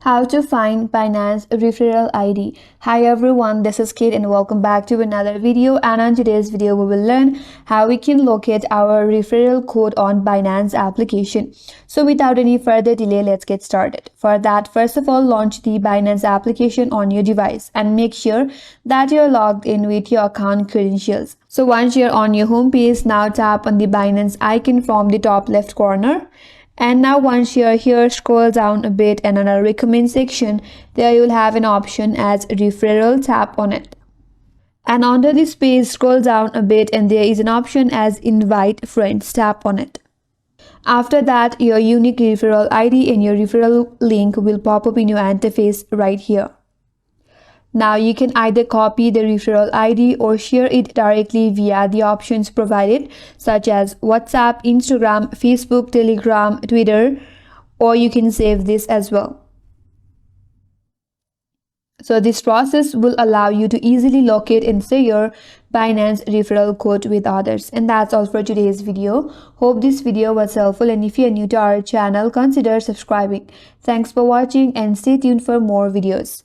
How to find Binance Referral ID. Hi everyone, this is Kate and welcome back to another video, and on today's video we will learn how we can locate our referral code on Binance application. So without any further delay, let's get started. For that, first of all, launch the Binance application on your device and make sure that you're logged in with your account credentials. So once you're on your home page, now tap on the Binance icon from the top left corner. And now once you're here, scroll down a bit and on our recommend section, there you'll have an option as Referral Tab on it. And under this page, scroll down a bit and there is an option as Invite Friends, tap on it. After that, your unique referral ID and your referral link will pop up in your interface right here. Now you can either copy the referral ID or share it directly via the options provided such as WhatsApp, Instagram, Facebook, Telegram, Twitter, or you can save this as well. So this process will allow you to easily locate and share your Binance referral code with others. And that's all for today's video. Hope this video was helpful, and if you're new to our channel, consider subscribing. Thanks for watching and stay tuned for more videos.